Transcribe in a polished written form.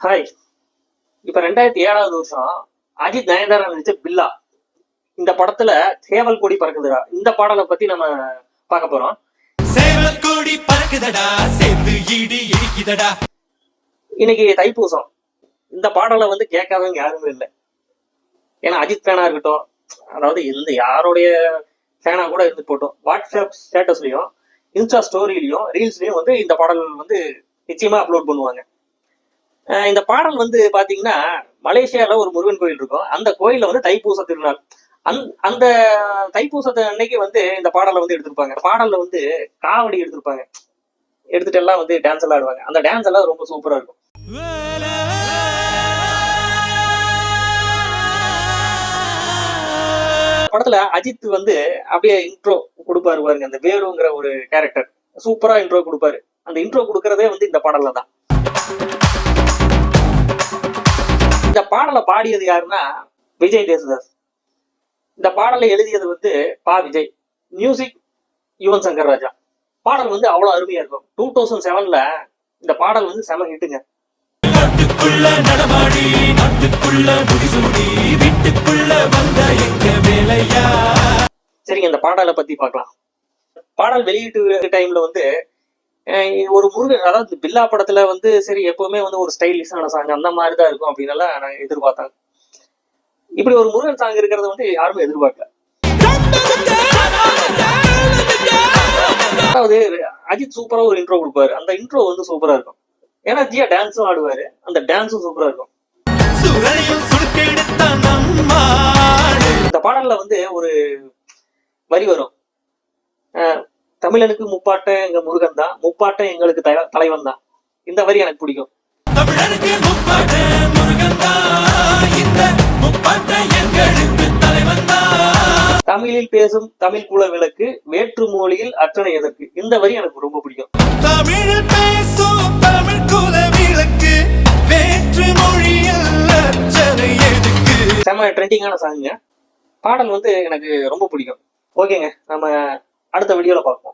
Hi. இப்ப 2007வது வருஷம் அஜித் நயன்தாரா நடிச்ச பில்லா இந்த படத்துல சேவல் கொடி பறக்குதுடா இந்த பாடலை பத்தி நம்ம பார்க்க போறோம். சேவல் கொடி பறக்குதடா, சேர்ந்து ஈடு இடிக்குதடா. இன்னைக்கு தைப்பூசம். இந்த பாடலை வந்து கேட்காதவங்க யாருமே இல்லை. ஏன்னா அஜித் ஃபேனா இருக்கட்டும், அதாவது இந்த யாருடைய ஃபேனா கூட இருந்து போட்டோம், வாட்ஸ்அப் ஸ்டேட்டஸ்லயும் இன்ஸ்டா ஸ்டோரியிலையும் ரீல்ஸ்லயும் வந்து இந்த பாடல் வந்து நிச்சயமா அப்லோட் பண்ணுவாங்க. இந்த பாடல் வந்து பாத்தீங்கன்னா மலேசியால ஒரு முருகன் கோயில் இருக்கும். அந்த கோயில்ல வந்து தைப்பூச திருநாள். அந்த தைப்பூசத்தை அன்னைக்கு வந்து இந்த பாடலை வந்து எடுத்திருப்பாங்க. பாடல்ல வந்து காவடி எடுத்திருப்பாங்க. எடுத்துட்டு எல்லாம் வந்து டான்ஸ் எல்லாம் ஆடுவாங்க. அந்த டான்ஸ் எல்லாம் ரொம்ப சூப்பரா இருக்கும். படத்துல அஜித் வந்து அப்படியே இன்ட்ரோ கொடுப்பாரு பாருங்க. அந்த வேலுங்கிற ஒரு கேரக்டர் சூப்பரா இன்ட்ரோ கொடுப்பாரு. அந்த இன்ட்ரோ கொடுக்கறதே வந்து இந்த பாடல்ல தான். இந்த பாடலை பாடியது யாருன்னா விஜய் தேசுதாஸ். இந்த பாடலை எழுதியது வந்து பா விஜய். மியூசிக் யுவன் சங்கர் ராஜா. பாடல் வந்து அவ்வளவு அருமையா இருக்கும். 2007ல இந்த பாடல் வந்து செம ஹிட்டுங்க. சரிங்க, இந்த பாடலை பத்தி பார்க்கலாம். பாடல் வெளியீட்டு டைம்ல வந்து ஒரு முருகன், அதாவது பில்லா படத்துல வந்து சரி எப்பவுமே வந்து ஒரு ஸ்டைலிஷான சாங் அந்த மாதிரிதான் இருக்கும் அப்படின்னு எல்லாம் நான் எதிர்பார்த்தேன். இப்படி ஒரு முருகன் சாங் இருக்கிறத வந்து யாருமே எதிர்பார்க்கல. அதாவது அஜித் சூப்பரா ஒரு இன்ட்ரோ கொடுப்பாரு. அந்த இன்ட்ரோ வந்து சூப்பரா இருக்கும். ஏன்னா ஜியா டான்ஸும் ஆடுவாரு. அந்த டான்ஸும் சூப்பரா இருக்கும். இந்த பாடல்ல வந்து ஒரு வரி வரும், தமிழனுக்கு முப்பாட்ட எங்க முருகன் தான், முப்பாட்ட எங்களுக்கு தலைவன் தான். இந்த வரி எனக்கு பிடிக்கும். தமிழில் பேசும் தமிழ் குல விளக்கு, வேற்று மொழியில் அர்ச்சனை எதற்கு. இந்த வரி எனக்கு ரொம்ப பிடிக்கும். தமிழில் பேசும் தமிழ் குல விளக்கு, வேற்று மொழியில் அர்ச்சனை எதற்கு. செம ட்ரெண்டிங்கான சாங்குங்க. பாடல் வந்து எனக்கு ரொம்ப பிடிக்கும். ஓகேங்க, நம்ம அடுத்த வீடியோல பார்ப்போம்.